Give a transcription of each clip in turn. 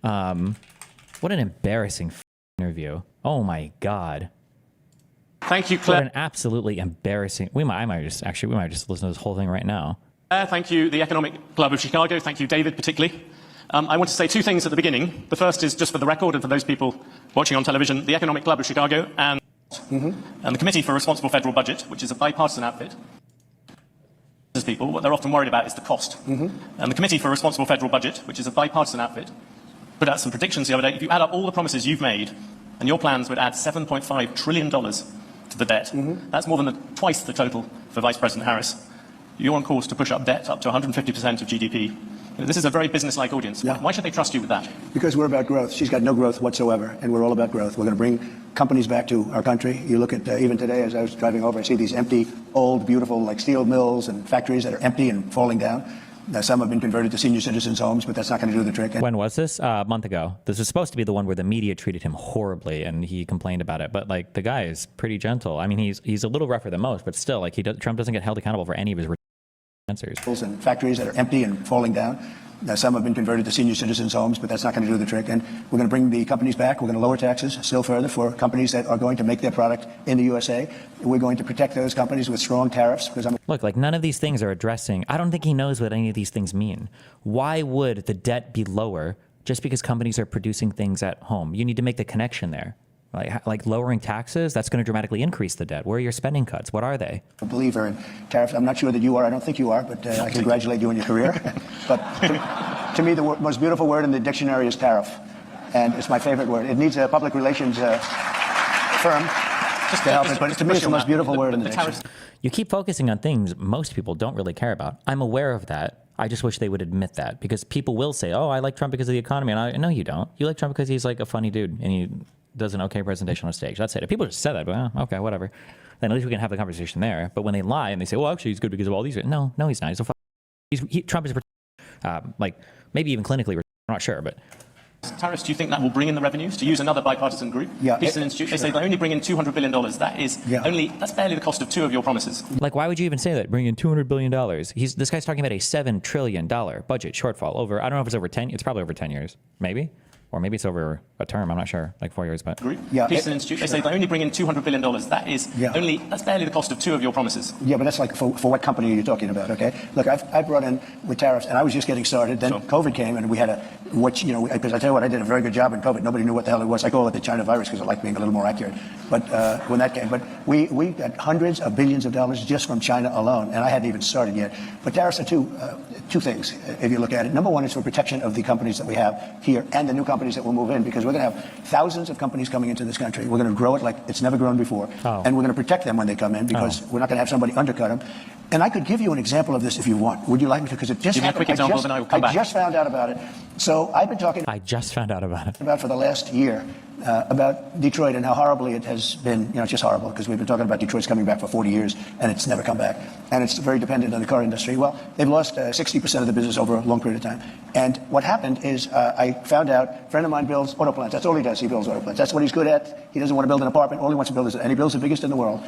What an embarrassing interview. Oh my God. Thank you, Claire. What an absolutely embarrassing. We might just listen to this whole thing right now. Thank you, the Economic Club of Chicago. Thank you, David, particularly. I want to say two things at the beginning. The first is just for the record and for those people watching on television, the Economic Club of Chicago and the Committee for a Responsible Federal Budget, which is a bipartisan outfit. People, what they're often worried about is the cost. And the Committee for a Responsible Federal Budget, which is a bipartisan outfit, put out some predictions the other day. If you add up all the promises you've made, and your plans would add $7.5 trillion to the debt. That's more than twice the total for Vice President Harris. You're on course to push up debt up to 150% of GDP. This is a very business-like audience. Yeah. Why should they trust you with that? Because we're about growth. She's got no growth whatsoever, and we're all about growth. We're going to bring companies back to our country. You look at, even today, as I was driving over, I see these empty, old, beautiful, like steel mills and factories that are empty and falling down. Now, some have been converted to senior citizens' homes, but that's not going to do the trick. When was this? A month ago. This was supposed to be the one where the media treated him horribly, and he complained about it. But like, the guy is pretty gentle. I mean, he's a little rougher than most, but still, like, Trump doesn't get held accountable for any of his answers. And factories that are empty and falling down. Now, some have been converted to senior citizens' homes, but that's not going to do the trick. And we're going to bring the companies back. We're going to lower taxes still further for companies that are going to make their product in the USA. We're going to protect those companies with strong tariffs. Look, like, none of these things are addressing. I don't think he knows what any of these things mean. Why would the debt be lower just because companies are producing things at home? You need to make the connection there. Like lowering taxes, that's going to dramatically increase the debt. Where are your spending cuts? What are they? A believer in tariffs. I'm not sure that you are. I don't think you are, but I congratulate you on your career. But to me, the most beautiful word in the dictionary is tariff. And it's my favorite word. It needs a public relations firm to help it, but to me, it's the most beautiful word in the dictionary. You keep focusing on things most people don't really care about. I'm aware of that. I just wish they would admit that, because people will say, oh, I like Trump because of the economy. And no, you don't. You like Trump because he's like a funny dude and he does an okay presentation on stage. That's it. If people just said that, well, okay, whatever. Then at least we can have the conversation there. But when they lie and they say, well, actually, he's good because of all these. No, he's not. Trump is like, maybe even clinically, I'm not sure, but. Tariffs, do you think that will bring in the revenues? To use another bipartisan group, yeah, Peterson Institute, they say they only bring in $200 billion. That is that's barely the cost of two of your promises. Like, why would you even say that? Bring in $200 billion. This guy's talking about a $7 trillion budget shortfall over, I don't know if it's over 10, it's probably over 10 years, maybe. Or maybe it's over a term, I'm not sure, like 4 years, but. Yeah, Peterson Institute, they say they only bring in $200 billion. That is that's barely the cost of two of your promises. Yeah, but that's like, for what company are you talking about, okay? Look, I brought in with tariffs, and I was just getting started. Then COVID came, and we had because I tell you what, I did a very good job in COVID. Nobody knew what the hell it was. I call it the China virus because I like being a little more accurate. But when that came, but we got hundreds of billions of dollars just from China alone, and I hadn't even started yet. But tariffs are two things, if you look at it. Number one is for protection of the companies that we have here and the new companies that will move in, because we're going to have thousands of companies coming into this country. We're going to grow it like it's never grown before. And we're going to protect them when they come in, because we're not going to have somebody undercut them. And I could give you an example of this if you want. Would you like me to? Because it just happened. Give me a quick example, then I will come back. I just found out about it. So I've been talking. I just found out about it. About for the last year about Detroit and how horribly it has been. You know, it's just horrible, because we've been talking about Detroit's coming back for 40 years and it's never come back. And it's very dependent on the car industry. Well, they've lost 60% of the business over a long period of time. And what happened is I found out a friend of mine builds auto plants. That's all he does. He builds auto plants. That's what he's good at. He doesn't want to build an apartment. All he wants to build is, and he builds the biggest in the world.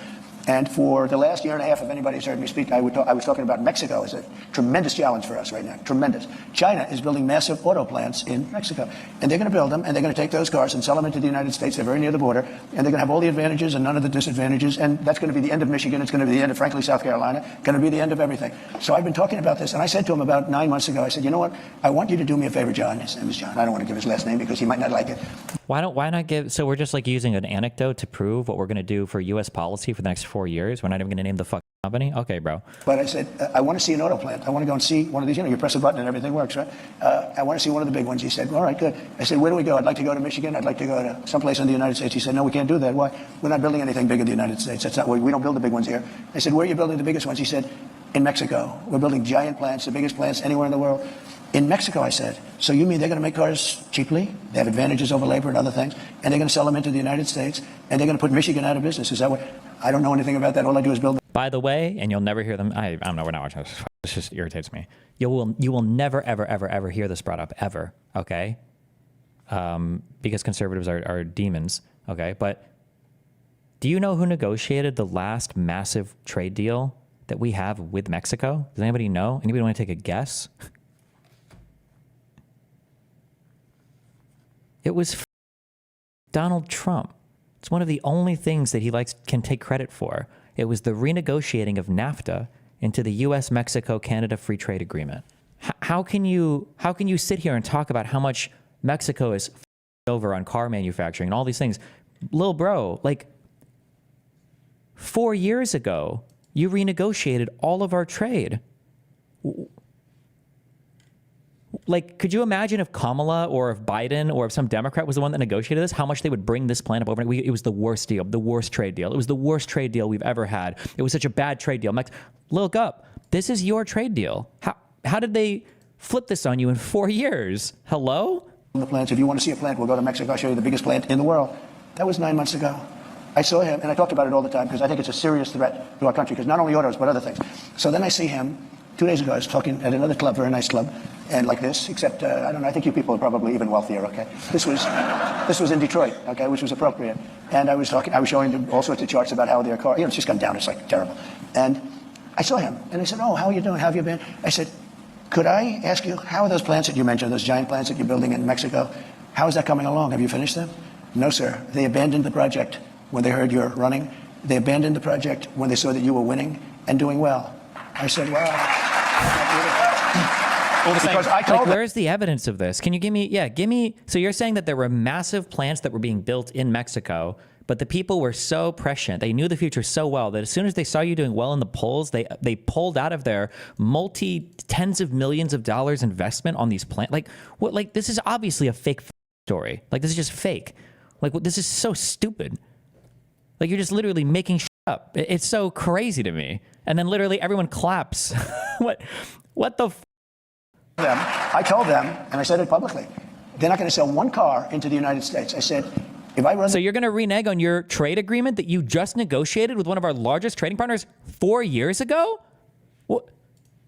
And for the last year and a half, if anybody's heard me speak, I was talking about Mexico as a tremendous challenge for us right now. Tremendous. China is building massive auto plants in Mexico. And they're going to build them, and they're going to take those cars and sell them into the United States. They're very near the border. And they're going to have all the advantages and none of the disadvantages. And that's going to be the end of Michigan. It's going to be the end of, frankly, South Carolina. Going to be the end of everything. So I've been talking about this. And I said to him about 9 months ago, I said, you know what? I want you to do me a favor, John. His name is John. I don't want to give his last name because he might not like it. Why not give, so we're just like using an anecdote to prove what we're going to do for U.S. policy for the next 4 years. We're not even going to name the company. Okay, bro. But I said, I want to see an auto plant. I want to go and see one of these. You know, you press a button and everything works, right? I want to see one of the big ones. He said, all right, good. I said, where do we go? I'd like to go to Michigan. I'd like to go to someplace in the United States. He said, no, we can't do that. Why? We're not building anything big in the United States. That's not, we don't build the big ones here. I said, where are you building the biggest ones? He said, in Mexico. We're building giant plants, the biggest plants anywhere in the world. In Mexico, I said. So you mean they're going to make cars cheaply? They have advantages over labor and other things, and they're going to sell them into the United States, and they're going to put Michigan out of business. Is that what? I don't know anything about that. All I do is build. By the way, and you'll never hear them. I don't know. We're not watching this. This just irritates me. You will never, ever, ever, ever hear this brought up ever. Okay. Because conservatives are demons. Okay. But do you know who negotiated the last massive trade deal that we have with Mexico? Does anybody know? Anybody want to take a guess? It was Donald Trump. It's one of the only things that he can take credit for. It was the renegotiating of NAFTA into the U.S., Mexico, Canada free trade agreement. How can you sit here and talk about how much Mexico is over on car manufacturing and all these things? Lil bro, like 4 years ago, you renegotiated all of our trade. Like, could you imagine if Kamala or if Biden or if some Democrat was the one that negotiated this, how much they would bring this plan up over? It was the worst deal, the worst trade deal. It was the worst trade deal we've ever had. It was such a bad trade deal. Look up. This is your trade deal. How did they flip this on you in 4 years? Hello? The plants. If you want to see a plant, we'll go to Mexico. I'll show you the biggest plant in the world. That was 9 months ago. I saw him, and I talked about it all the time because I think it's a serious threat to our country, because not only autos, but other things. So then I see him 2 days ago. I was talking at another club, very nice club, and like this, except, I don't know, I think you people are probably even wealthier, okay? This was in Detroit, okay, which was appropriate. And I was showing them all sorts of charts about how their car, it's just gone down. It's like terrible. And I saw him, and I said, oh, how are you doing? How have you been? I said, could I ask you, how are those plants that you mentioned, those giant plants that you're building in Mexico, how is that coming along? Have you finished them? No, sir. They abandoned the project when they heard you're running. They abandoned the project when they saw that you were winning and doing well. I said, well, because I told them. Where's the evidence of this? Can you give me, so you're saying that there were massive plants that were being built in Mexico, but the people were so prescient, they knew the future so well that as soon as they saw you doing well in the polls, they pulled out of their tens of millions of dollars investment on these plants. This is obviously a fake story. Like, this is just fake. Like, this is so stupid. Like, you're just literally making shit up. It's so crazy to me. And then literally everyone claps. What the I told them, and I said it publicly, they're not going to sell one car into the United States. I said, if I run... So you're going to renege on your trade agreement that you just negotiated with one of our largest trading partners 4 years ago? What?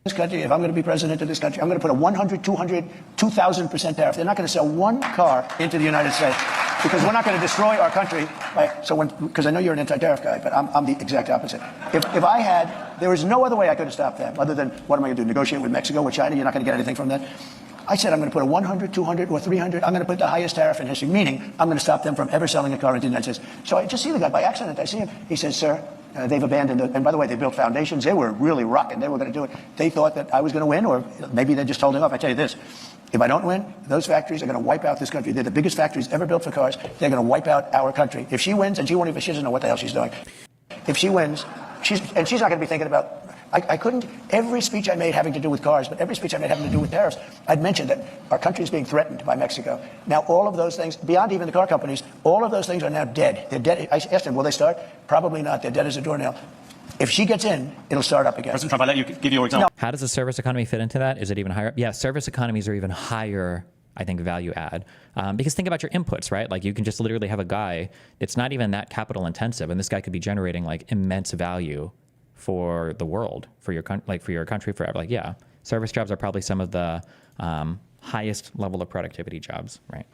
This country, if I'm going to be president of this country, I'm going to put a 100, 200, 2,000% tariff. They're not going to sell one car into the United States because we're not going to destroy our country. Right? Because I know you're an anti-tariff guy, but I'm the exact opposite. If I had, there is no other way I could have stopped them other than, what am I going to do, negotiate with Mexico, with China? You're not going to get anything from that. I said I'm going to put a 100, 200, or 300. I'm going to put the highest tariff in history, meaning I'm going to stop them from ever selling a car into the United States. So I just see the guy by accident. I see him. He says, sir, they've abandoned it. And by the way, they built foundations. They were really rocking. They were going to do it. They thought that I was going to win, or maybe they just told him off. I tell you this. If I don't win, those factories are going to wipe out this country. They're the biggest factories ever built for cars. They're going to wipe out our country. If she wins, and she doesn't know what the hell she's doing. If she wins, she's not going to be thinking about... I couldn't, every speech I made having to do with cars, but every speech I made having to do with tariffs, I'd mentioned that our country is being threatened by Mexico. Now, all of those things, beyond even the car companies, all of those things are now dead. They're dead. I asked him, will they start? Probably not. They're dead as a doornail. If she gets in, it'll start up again. President Trump, I'll let you give your example. How does the service economy fit into that? Is it even higher? Yeah, service economies are even higher, I think, value add. Because think about your inputs, right? Like, you can just literally have a guy, it's not even that capital intensive, and this guy could be generating like immense value for the world, for your country, forever. Like, yeah, service jobs are probably some of the highest level of productivity jobs, right?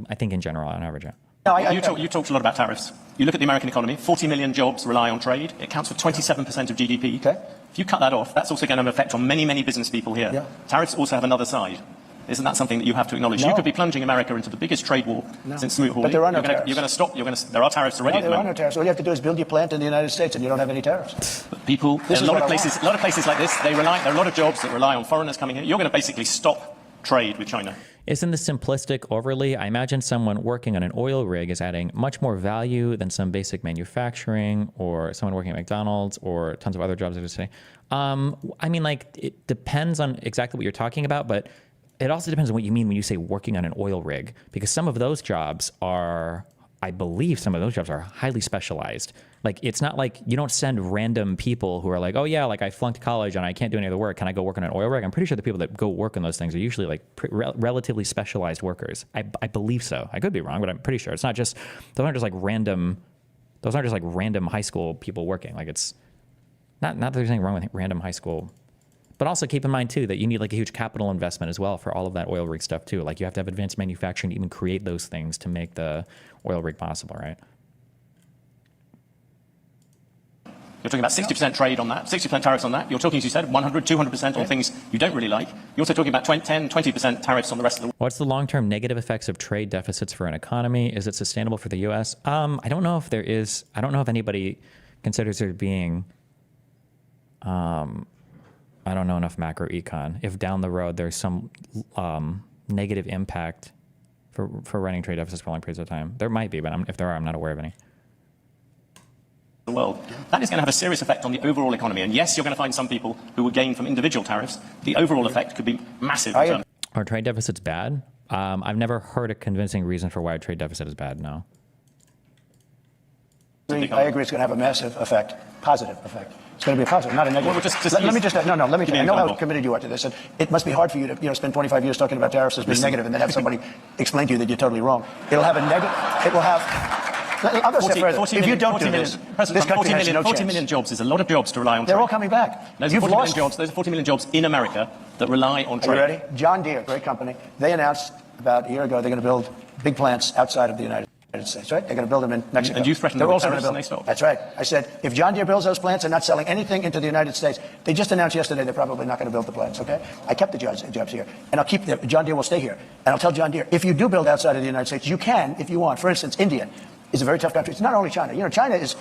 I think in general, on average. Yeah. You talked a lot about tariffs. You look at the American economy, 40 million jobs rely on trade. It accounts for 27% of GDP. Okay. If you cut that off, that's also going to have an effect on many, many business people here. Yeah. Tariffs also have another side. Isn't that something that you have to acknowledge? No. You could be plunging America into the biggest trade war since Smoot-Hawley. But there are no tariffs. You're going to stop. There are tariffs already. No, there are no tariffs. All you have to do is build your plant in the United States, and you don't have any tariffs. But people, a lot of places like this, there are a lot of jobs that rely on foreigners coming here. You're going to basically stop trade with China. Isn't this simplistic overly? I imagine someone working on an oil rig is adding much more value than some basic manufacturing, or someone working at McDonald's, or tons of other jobs. I mean, like, it depends on exactly what you're talking about, but it also depends on what you mean when you say working on an oil rig, because some of those jobs are, I believe some of those jobs are highly specialized. Like, it's not like you don't send random people who are like, oh yeah, like I flunked college and I can't do any other work. Can I go work on an oil rig? I'm pretty sure the people that go work on those things are usually like relatively specialized workers. I believe so. I could be wrong, but I'm pretty sure it's not just, those aren't just like random high school people working. Like, it's not that there's anything wrong with random high school. But also keep in mind, too, that you need like a huge capital investment as well for all of that oil rig stuff, too. Like, you have to have advanced manufacturing to even create those things to make the oil rig possible, right? You're talking about 60% trade on that, 60% tariffs on that. You're talking, as you said, 100, 200% on things you don't really like. You're also talking about 10, 20% tariffs on the rest of the world. What's the long-term negative effects of trade deficits for an economy? Is it sustainable for the U.S.? I don't know if there is. I don't know if anybody considers there being, I don't know enough macro econ. If down the road there's some negative impact for running trade deficits for long periods of time. There might be, but if there are, I'm not aware of any. The world. That is going to have a serious effect on the overall economy. And yes, you're going to find some people who will gain from individual tariffs. The overall effect could be massive. Are trade deficits bad? I've never heard a convincing reason for why a trade deficit is bad, no. I agree it's going to have a massive effect, positive effect. It's going to be a positive, not a negative. Well, let me just, no, let me, I know how committed you are to this, and it must be hard for you to, spend 25 years talking about tariffs as being negative and then have somebody explain to you that you're totally wrong. It'll have a negative, it will have, I'll go step further. If you don't do this, this country has no chance. 40 million jobs is a lot of jobs to rely on trade. They're all coming back. Those are 40 million jobs in America that rely on trade. Are you ready? John Deere, great company, they announced about a year ago they're going to build big plants outside of the United States, right? They're going to build them in Mexico. And you threatened them with tariffs and they stopped. That's right. I said, if John Deere builds those plants and not selling anything into the United States, they just announced yesterday they're probably not going to build the plants, okay? I kept the jobs here, and I'll keep them. John Deere will stay here. And I'll tell John Deere, if you do build outside of the United States, you can, if you want. For instance, India is a very tough country. It's not only China. China is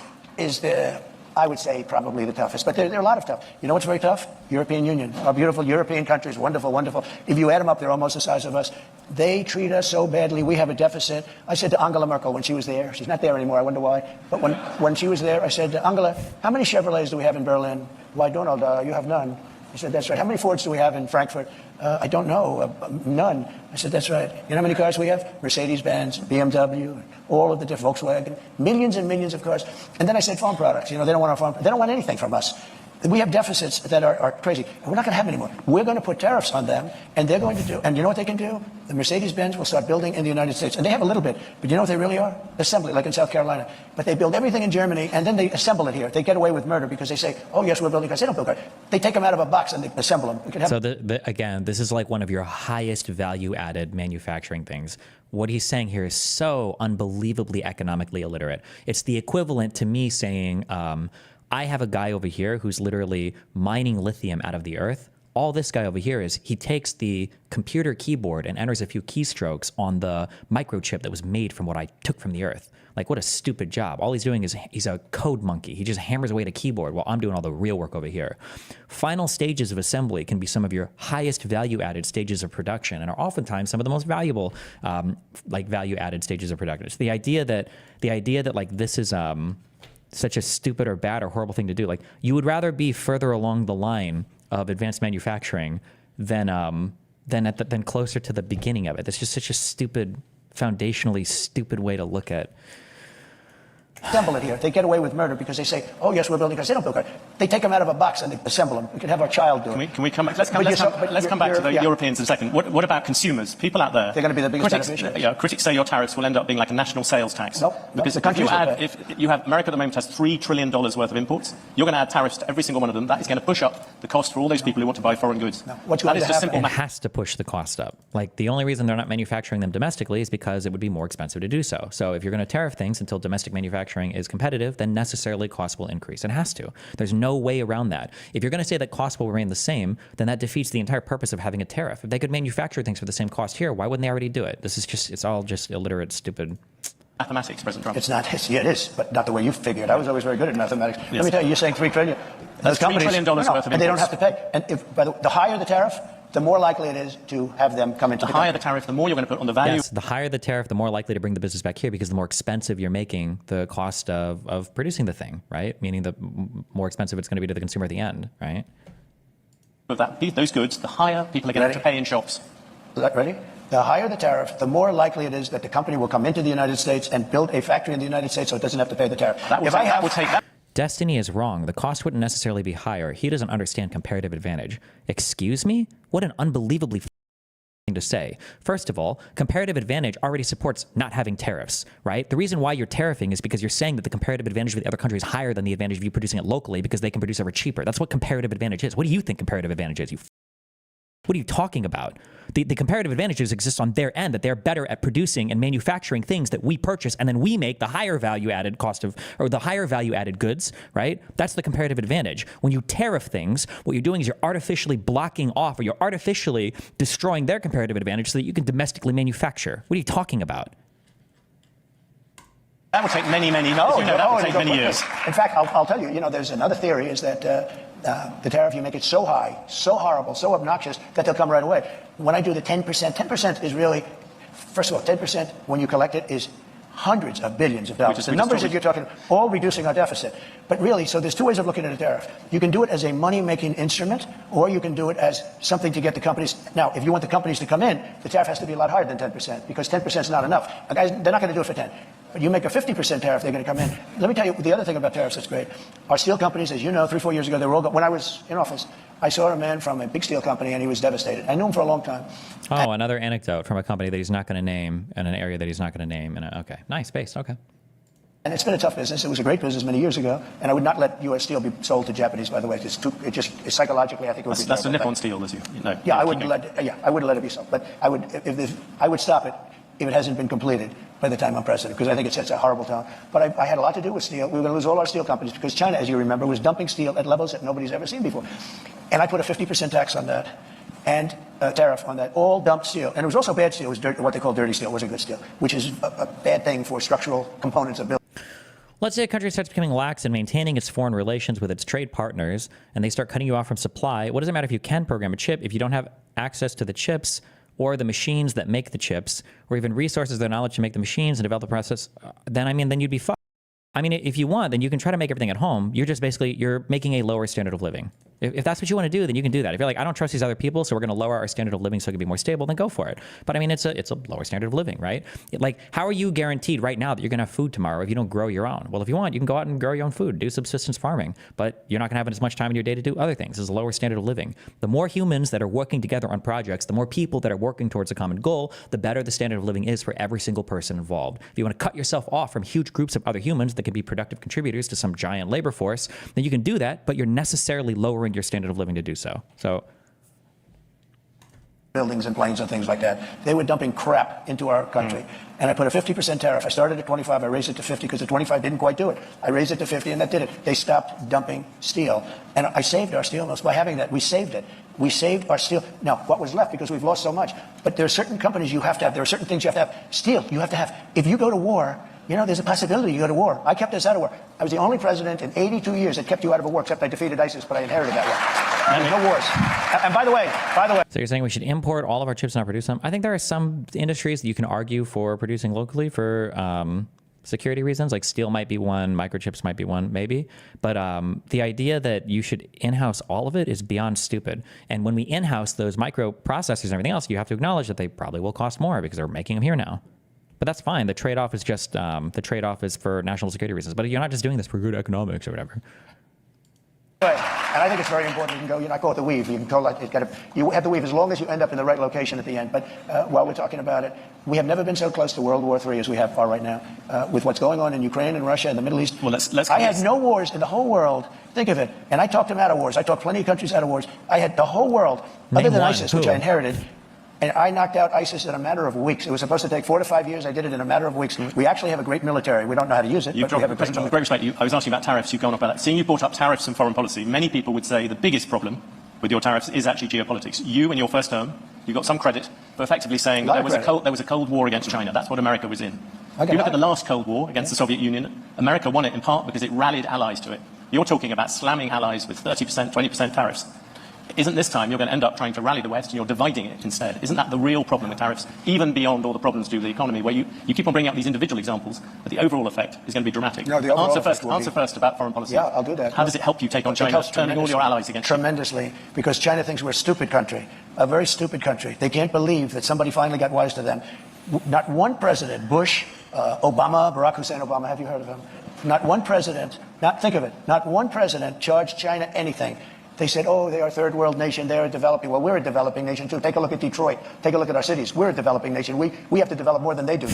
the, I would say, probably the toughest. But there are a lot of tough. You know what's very tough? European Union. Our beautiful European countries, wonderful, wonderful. If you add them up, they're almost the size of us. They treat us so badly. We have a deficit. I said to Angela Merkel when she was there, she's not there anymore, I wonder why, but when she was there, I said, Angela, how many Chevrolets do we have in Berlin? Why, Donald, you have none. He said, that's right. How many Fords do we have in Frankfurt? I don't know. None. I said, that's right. You know how many cars we have? Mercedes-Benz, BMW, all of the different Volkswagen, millions and millions of cars. And then I said, farm products. They don't want our farm. They don't want anything from us. We have deficits that are crazy. And we're not going to have them anymore. We're going to put tariffs on them, and they're going to do. And you know what they can do? The Mercedes-Benz will start building in the United States. And they have a little bit. But you know what they really are? Assembly, like in South Carolina. But they build everything in Germany, and then they assemble it here. They get away with murder because they say, oh, yes, we're building cars. They don't build cars. They take them out of a box and they assemble them. So, again, this is like one of your highest value-added manufacturing things. What he's saying here is so unbelievably economically illiterate. It's the equivalent to me saying, I have a guy over here who's literally mining lithium out of the earth. All this guy over here is he takes the computer keyboard and enters a few keystrokes on the microchip that was made from what I took from the earth. Like, what a stupid job. All he's doing is he's a code monkey. He just hammers away at a keyboard while I'm doing all the real work over here. Final stages of assembly can be some of your highest value-added stages of production and are oftentimes some of the most valuable, value-added stages of production. So the idea that like this is such a stupid or bad or horrible thing to do. Like, you would rather be further along the line of advanced manufacturing than closer to the beginning of it. That's just such a stupid, foundationally stupid way to look at. Assemble it here. They get away with murder because they say, oh, yes, we're building cars. They don't build cars. They take them out of a box and they assemble them. We can have our child do it. Can we come back? Let's come back to the Europeans in a second. What about consumers? People out there. They're going to be the biggest beneficiaries. Critics say your tariffs will end up being like a national sales tax. No, because if you have America at the moment has $3 trillion worth of imports, you're going to add tariffs to every single one of them. That is going to push up the cost for all those people who want to buy foreign goods. No. What's going to happen? It has to push the cost up. Like, the only reason they're not manufacturing them domestically is because it would be more expensive to do so. So if you're going to tariff things until domestic manufacturing is competitive, then necessarily costs will increase. It has to. There's no way around that. If you're going to say that costs will remain the same, then that defeats the entire purpose of having a tariff. If they could manufacture things for the same cost here, why wouldn't they already do it? It's all just illiterate, stupid. Mathematics, President Trump. It's not. Yeah, it is, but not the way you figured. I was always very good at mathematics. Yes. Let me tell you, you're saying $3 trillion. That's $3 trillion worth of imports. And they don't have to pay. And the higher the tariff, the more likely it is to have them come into the higher the tariff, the more you're going to put on the value. Yes, the higher the tariff, the more likely to bring the business back here, because the more expensive you're making the cost of producing the thing, right? Meaning the more expensive it's going to be to the consumer at the end, right? Of those goods, the higher people are going to have to pay in shops. Ready? The higher the tariff, the more likely it is that the company will come into the United States and build a factory in the United States so it doesn't have to pay the tariff. That will take that. Destiny is wrong. The cost wouldn't necessarily be higher. He doesn't understand comparative advantage. Excuse me? What an unbelievably thing to say. First of all, comparative advantage already supports not having tariffs, right? The reason why you're tariffing is because you're saying that the comparative advantage of the other country is higher than the advantage of you producing it locally because they can produce ever cheaper. That's what comparative advantage is. What do you think comparative advantage is, you What are you talking about? The comparative advantages exist on their end, that they're better at producing and manufacturing things that we purchase, and then we make the higher value added cost of, or the higher value added goods, right? That's the comparative advantage. When you tariff things, what you're doing is you're artificially blocking off, or you're artificially destroying their comparative advantage so that you can domestically manufacture. What are you talking about? That would take many, many, that would take many years. In fact, I'll tell you, there's another theory is that the tariff, you make it so high, so horrible, so obnoxious that they'll come right away. When I do the 10%, 10% is really, first of all, 10% when you collect it is hundreds of billions of dollars. The numbers that you're talking, all reducing our deficit. But really, so there's two ways of looking at a tariff. You can do it as a money-making instrument, or you can do it as something to get the companies. Now, if you want the companies to come in, the tariff has to be a lot higher than 10%, because 10% is not enough. Guys, they're not going to do it for 10. But you make a 50% tariff, they're going to come in. Let me tell you the other thing about tariffs that's great. Our steel companies, as you know, 3-4 years ago, they were all when I was in office, I saw a man from a big steel company, and he was devastated. I knew him for a long time. Oh, another anecdote from a company that he's not going to name in an area that he's not going to name. Okay, nice, based, okay. And it's been a tough business. It was a great business many years ago, and I would not let U.S. steel be sold to Japanese. By the way, it's psychologically, I think it would be. That's the Nippon Steel, as you know. Yeah, I wouldn't let it be sold, but I would stop it if it hasn't been completed by the time I'm president, because I think it sets a horrible tone. But I had a lot to do with steel. We were going to lose all our steel companies because China, as you remember, was dumping steel at levels that nobody's ever seen before, and I put a 50% tax on that. And a tariff on that, all dumped steel. And it was also bad steel. It was what they call dirty steel. It wasn't good steel, which is a bad thing for structural components of building. Let's say a country starts becoming lax in maintaining its foreign relations with its trade partners, and they start cutting you off from supply. What does it matter if you can program a chip if you don't have access to the chips or the machines that make the chips, or even resources or knowledge to make the machines and develop the process? Then you'd be fucked. I mean, if you want, then you can try to make everything at home. You're just basically, you're making a lower standard of living. If that's what you want to do, then you can do that. If you're like, I don't trust these other people, so we're going to lower our standard of living so it can be more stable, then go for it. But I mean, it's a lower standard of living, right? Like, how are you guaranteed right now that you're going to have food tomorrow if you don't grow your own? Well, if you want, you can go out and grow your own food, do subsistence farming, but you're not going to have as much time in your day to do other things. It's a lower standard of living. The more humans that are working together on projects, the more people that are working towards a common goal, the better the standard of living is for every single person involved. If you want to cut yourself off from huge groups of other humans that can be productive contributors to some giant labor force, then you can do that, but you're necessarily lowering your standard of living to do so. Buildings and planes and things like that. They were dumping crap into our country. And I put a 50% tariff. I started at 25. I raised it to 50 because the 25 didn't quite do it. I raised it to 50, and that did it. They stopped dumping steel. And I saved our steel mills by having that. We saved it. We saved our steel. Now, what was left, because we've lost so much. But there are certain companies you have to have. There are certain things you have to have. Steel, you have to have. If you go to war, there's a possibility you go to war. I kept us out of war. I was the only president in 82 years that kept you out of a war, except I defeated ISIS, but I inherited that war. And no wars. And by the way. So you're saying we should import all of our chips and not produce them? I think there are some industries that you can argue for producing locally for security reasons, like steel might be one, microchips might be one, maybe. But the idea that you should in-house all of it is beyond stupid. And when we in-house those microprocessors and everything else, you have to acknowledge that they probably will cost more because they're making them here now. But that's fine. The trade-off is just the trade-off is for national security reasons. But you're not just doing this for good economics or whatever. Right. And I think it's very important. You can go, call it the weave. You can call it, you have the weave as long as you end up in the right location at the end. But while we're talking about it, we have never been so close to World War III as we are right now, with what's going on in Ukraine and Russia and the Middle East. Well, I had no wars in the whole world. Think of it. And I talked them out of wars. I talked plenty of countries out of wars. I had the whole world, other than ISIS, which I inherited. And I knocked out ISIS in a matter of weeks. It was supposed to take 4 to 5 years. I did it in a matter of weeks. We actually have a great military. We don't know how to use it, but we have a great military. With great respect, I was asking about tariffs. You've gone up about that. Seeing you brought up tariffs and foreign policy, many people would say the biggest problem with your tariffs is actually geopolitics. You, in your first term, you got some credit for effectively saying that there was a Cold War against China. That's what America was in. If you look at the last Cold War against the Soviet Union, America won it in part because it rallied allies to it. You're talking about slamming allies with 30%, 20% tariffs. Isn't this time you're going to end up trying to rally the West and you're dividing it instead? Isn't that the real problem with tariffs, even beyond all the problems to do with the economy, where you keep on bringing up these individual examples, but the overall effect is going to be dramatic? No, the overall answer first about foreign policy. Yeah, I'll do that. How does it help you take on China, turning all your allies against you? Tremendously, because China thinks we're a stupid country, a very stupid country. They can't believe that somebody finally got wise to them. Not one president, Bush, Obama, Barack Hussein Obama, have you heard of him? Not one president, think of it, not one president charged China anything. They said, oh, they are a third world nation. They're developing. Well, we're a developing nation, too. Take a look at Detroit. Take a look at our cities. We're a developing nation. We have to develop more than they do.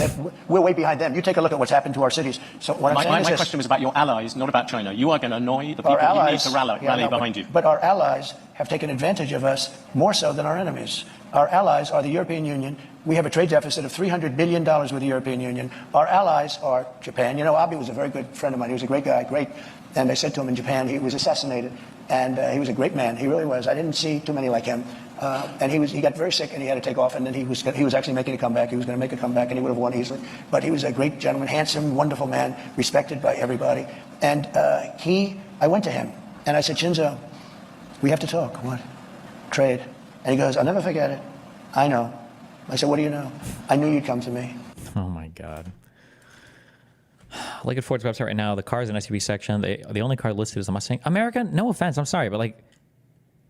We're way behind them. You take a look at what's happened to our cities. So what I'm saying is my question was about your allies, not about China. You are going to annoy the people you need to rally behind you. But our allies have taken advantage of us more so than our enemies. Our allies are the European Union. We have a trade deficit of $300 billion with the European Union. Our allies are Japan. You know, Abe was a very good friend of mine. He was a great guy, great. And they said to him in Japan, he was assassinated. And he was a great man. He really was. I didn't see too many like him. And he got very sick and he had to take off. And then he was actually making a comeback. He was going to make a comeback and he would have won easily. But he was a great gentleman, handsome, wonderful man, respected by everybody. And I went to him and I said, Shinzo, we have to talk. What? Trade. And he goes, I'll never forget it. I know. I said, what do you know? I knew you'd come to me. Oh my God. Look at Ford's website right now. The cars and SUV section. The only car listed is the Mustang. America, no offense, I'm sorry, but like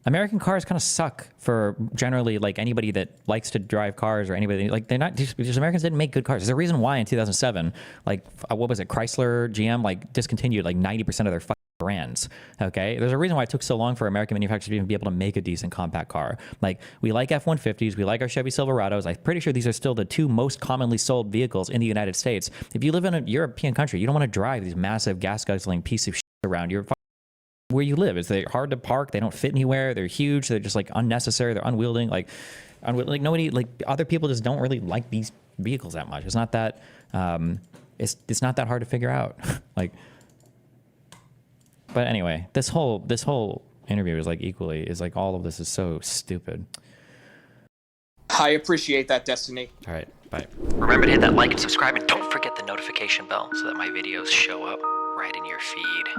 American cars kind of suck for generally like anybody that likes to drive cars or anybody like they're not just Americans didn't make good cars. There's a reason why in 2007, like what was it, Chrysler, GM like discontinued like 90% of their brands. Okay, there's a reason why it took so long for American manufacturers to even be able to make a decent compact car. Like we like F-150s, we like our Chevy Silverados. I'm pretty sure these are still the two most commonly sold vehicles in the United States. If you live in a European country, you don't want to drive these massive gas guzzling piece of shit around where you live. It's hard to park. They don't fit anywhere. They're huge. They're just like unnecessary. They're unwielding. Like nobody, like other people just don't really like these vehicles that much. It's not that it's not that hard to figure out. Like. But anyway, this whole interview is like all of this is so stupid. I appreciate that, Destiny. All right, bye. Remember to hit that like and subscribe, and don't forget the notification bell so that my videos show up right in your feed.